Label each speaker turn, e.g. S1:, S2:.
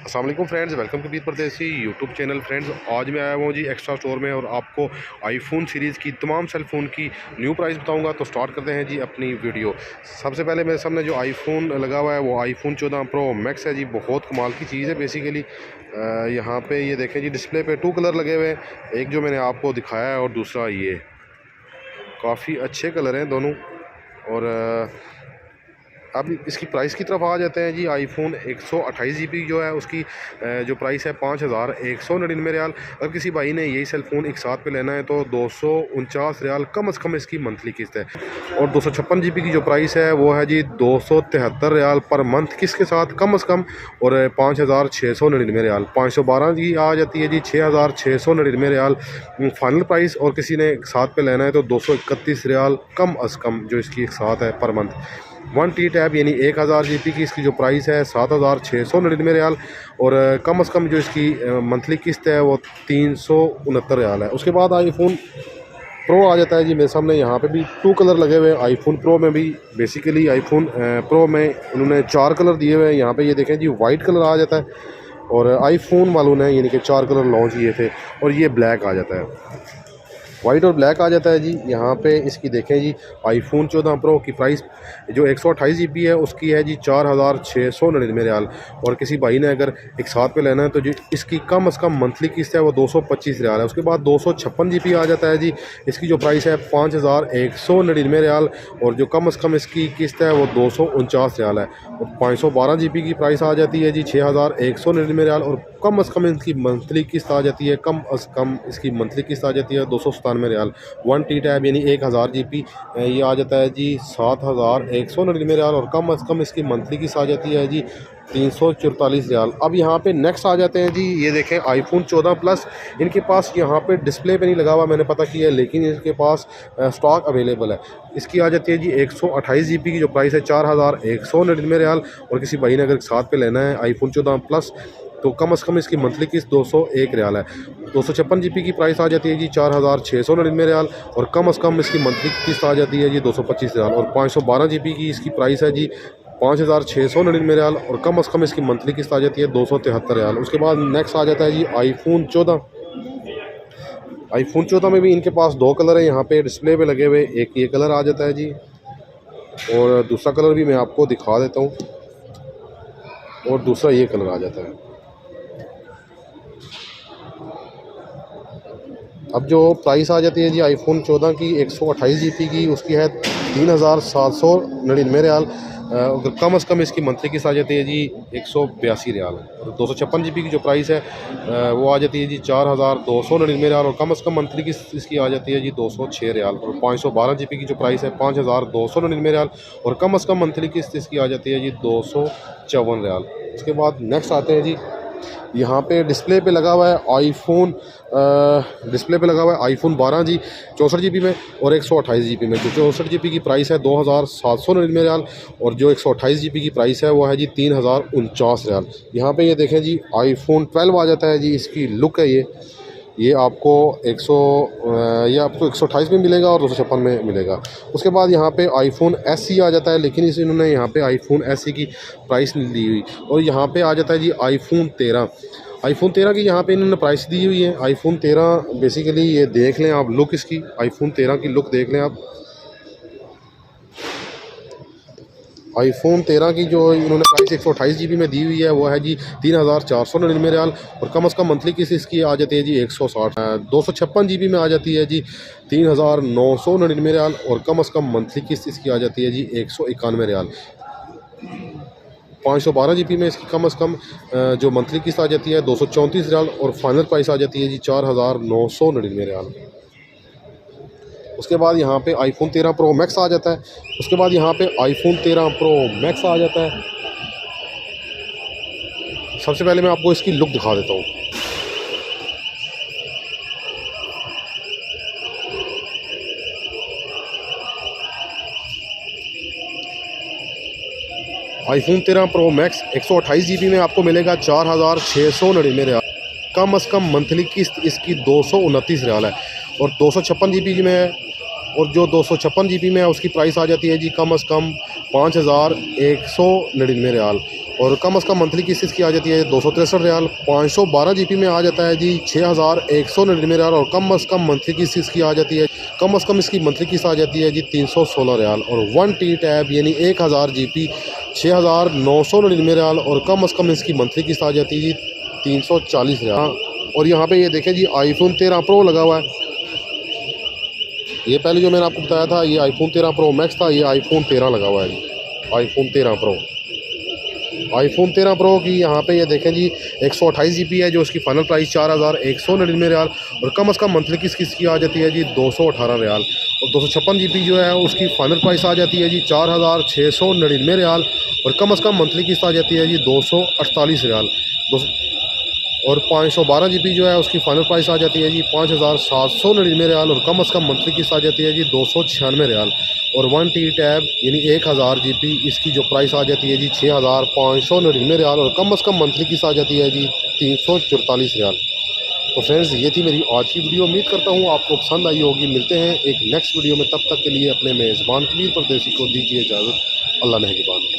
S1: अस्सलाम वालेकुम friends, welcome Kabir परदेसी यूट्यूब चैनल। फ्रेंड्स, आज मैं आया हुआ हूँ जी एक्स्ट्रा स्टोर में और आपको आईफोन सीरीज़ की तमाम सेल फ़ोन की न्यू प्राइस बताऊंगा। तो स्टार्ट करते हैं जी अपनी वीडियो। सबसे पहले मेरे सामने जो आईफोन लगा हुआ है वो आईफोन 14 प्रो मैक्स है जी। बहुत कमाल की चीज़ है बेसिकली। यहाँ पे ये देखें जी, डिस्प्ले पे 2 कलर लगे हुए हैं, एक जो मैंने आपको दिखाया है और दूसरा ये। काफ़ी अच्छे कलर हैं दोनों। और अब इसकी प्राइस की तरफ आ जाते हैं जी। आईफोन 128 GB जो है उसकी जो प्राइस है 5199 रियाल। अगर किसी भाई ने यही सेल फ़ोन एक साथ पे लेना है तो 249 रियाल कम से कम इसकी मंथली किस्त है। और 256 GB की जो प्राइस है वो है जी 273 रियाल पर मंथ किस्त के साथ कम से कम। और 5699 रियाल। 512 की आ जाती है जी 6699 रियाल फाइनल प्राइस। और किसी ने एक साथ पे लेना है तो 231 रियाल कम अज़ कम जो इसकी एक साथ है पर मंथ। 1 टैब यानी 1000 GB की इसकी जो प्राइस है 7699 रियाल। और कम से कम जो इसकी मंथली किस्त है वो 369 रियाल है। उसके बाद आईफोन प्रो आ जाता है जी मेरे सामने। यहाँ पे भी 2 कलर लगे हुए हैं। आईफोन प्रो में भी बेसिकली आईफोन प्रो में इन्होंने 4 कलर दिए हुए हैं। यहाँ पे ये देखें जी, वाइट कलर आ जाता है और आईफोन वालों ने यानी कि 4 कलर लॉन्च किए थे और ये ब्लैक आ जाता है, वाइट और ब्लैक आ जाता है जी। यहाँ पे इसकी देखें जी, आईफोन 14 प्रो की प्राइस जो 128 GB है उसकी है जी 4699 रियाल। और किसी भाई ने अगर एक साथ पे लेना है तो जी इसकी कम से कम मंथली किस्त है वो 225 रियाल है। उसके बाद 256 GB आ जाता है जी, इसकी जो प्राइस है 5199 रियाल। और जो कम से कम इसकी किस्त है वो 249 रियाल है। और 512 GB की प्राइस आ जाती है जी 6199 रियाल। और कम से कम इसकी मंथली किस्त आ जाती है, कम से कम इसकी मंथली किस्त आ जाती है 297 रियाल। 1 टैब यानी 1000 GB ये आ जाता है जी 7199 रियाल। और कम से कम इसकी मंथली किस्त आ जाती है जी 344 रियाल। अब यहाँ पे नेक्स्ट आ जाते हैं जी, ये देखें आईफोन 14 प्लस। इनके पास यहाँ पे डिस्प्ले पे नहीं लगा हुआ, मैंने पता किया है, लेकिन इनके पास स्टॉक अवेलेबल है। इसकी आ जाती है जी 128 GB की जो प्राइस है 4199 रियाल। और किसी भाई ने अगर साथ पे लेना है आईफोन 14 प्लस तो कम से कम इसकी मंथली किस्त 201 रियाल है। 256 GB की प्राइस आ जाती है जी 4699 रियाल। और कम से कम इसकी मंथली किस्त आ जाती है जी 225 रियाल। और 512 GB की इसकी प्राइस है जी 5699 रियाल। और कम से कम इसकी मंथली किस्त आ जाती है 273 रियाल। उसके बाद नेक्स्ट आ जाता है जी आईफोन 14। आईफोन 14 में भी इनके पास 2 कलर हैं यहाँ पे डिस्प्ले पे लगे हुए। एक ये कलर आ जाता है जी और दूसरा कलर भी मैं आपको दिखा देता हूँ। और दूसरा ये कलर आ जाता है। अब जो प्राइस आ जाती है जी आईफोन 14 की 128 GB की उसकी है 3799 रियाल। अगर कम से कम इसकी मंथली किस्त आ जाती है जी 182 रियाल। और 256 GB की जो प्राइस है वो आ जाती है जी 4299 रियाल। और कम से कम मंथली किस्त इसकी आ जाती है जी 206 रियाल। और 512 GB की जो प्राइस है 5299 रियाल। और कम से कम मंथली किस्त इसकी आ जाती है जी 254 रियाल। उसके बाद नेक्स्ट आते हैं जी, यहाँ पे डिस्प्ले पे लगा हुआ है आईफोन डिस्प्ले पे लगा हुआ है आईफोन 12 जी 64 GB में और 128 GB में। जो 64 GB की प्राइस है 2799 रियाल। और जो 128 GB की प्राइस है वो है जी 3049 रियाल। यहाँ पे ये देखें जी, आईफोन 12 आ जाता है जी। इसकी लुक है ये आपको 128 में मिलेगा और 256 में मिलेगा। उसके बाद यहाँ पे आईफोन SE आ जाता है, लेकिन इन्होंने यहाँ पे आईफोन SE की प्राइस नहीं दी हुई। और यहाँ पे आ जाता है जी आईफोन 13। आईफोन 13 की यहाँ पे इन्होंने प्राइस दी हुई है। आईफोन 13 बेसिकली ये देख लें आप, लुक इसकी आईफोन 13 की लुक देख लें आप। आईफोन 13 की जो इन्होंने प्राइस 128 GB में दी हुई है वो है जी 3499 रियाल। और कम से कम मंथली किस्त इसकी आ जाती है जी 160। 256 GB में आ जाती है जी 3999 रियाल। और कम से कम मंथली किस्त इसकी आ जाती है जी 191 रियाल। 512 GB में इसकी कम से कम जो मंथली किस्त आ जाती है 234 रियाल। और फाइनल प्राइस आ जाती है जी 4999 रियाल। उसके बाद यहाँ पे आईफोन 13 प्रो मैक्स आ जाता है। उसके बाद यहाँ पे आईफोन 13 प्रो मैक्स आ जाता है। सबसे पहले मैं आपको इसकी लुक दिखा देता हूँ। आईफोन 13 प्रो मैक्स 128 GB में आपको मिलेगा 4699 रियाल। कम से कम मंथली किस्त इसकी 229 रियाल है। और 256 GB में है। और जो 256 GB में है उसकी प्राइस आ जाती है जी कम से कम 5199 रियाल। और कम से कम मंथली किस्त इसकी आ जाती है 263 रियाल। 512 GB में आ जाता है जी 6199 रियाल। और कम से कम मंथली किस्त इसकी आ जाती है, कम से कम इसकी मंथली किस्त आ जाती है जी 316 रियाल। और 1 टैब यानी 1000 GB 6999 रियाल। और कम से कम इसकी मंथली किस्त आ जाती है जी 340 रियाल। और यहाँ पे ये देखें जी iPhone 13 Pro लगा हुआ है। ये पहले जो मैंने आपको बताया था ये iPhone 13 Pro Max था, ये iPhone 13 लगा हुआ है जी, iPhone 13 Pro। iPhone 13 Pro की यहाँ पे ये देखें जी 128 GB है जो इसकी फाइनल प्राइस 4199 रियाल। और कम से कम मंथली किसकी आ जाती है जी 218 रियाल। और 256 GB जो है उसकी फाइनल प्राइस आ जाती है जी 4699 रियाल। और कम से कम मंथली किस्त आ जाती है जी 248 रियाल। और 512 GB जो है उसकी फाइनल प्राइस आ जाती है जी 5799 रियाल। और कम से कम मंथली किस्त आ जाती है जी 296 रियाल। और 1 टैब यानी 1000 GB इसकी जो प्राइस आ जाती है जी 6599 रियाल। और कम से कम मंथली किस्त आ जाती है जी 344 रियाल। तो फ्रेंड्स ये थी मेरी आज की वीडियो। उम्मीद करता हूँ आपको पसंद आई होगी। मिलते हैं एक नेक्स्ट वीडियो में, तब तक के लिए अपने मेज़बान कबीर परदेसी को दीजिए इजाज़त। अल्लाह नेगहबान।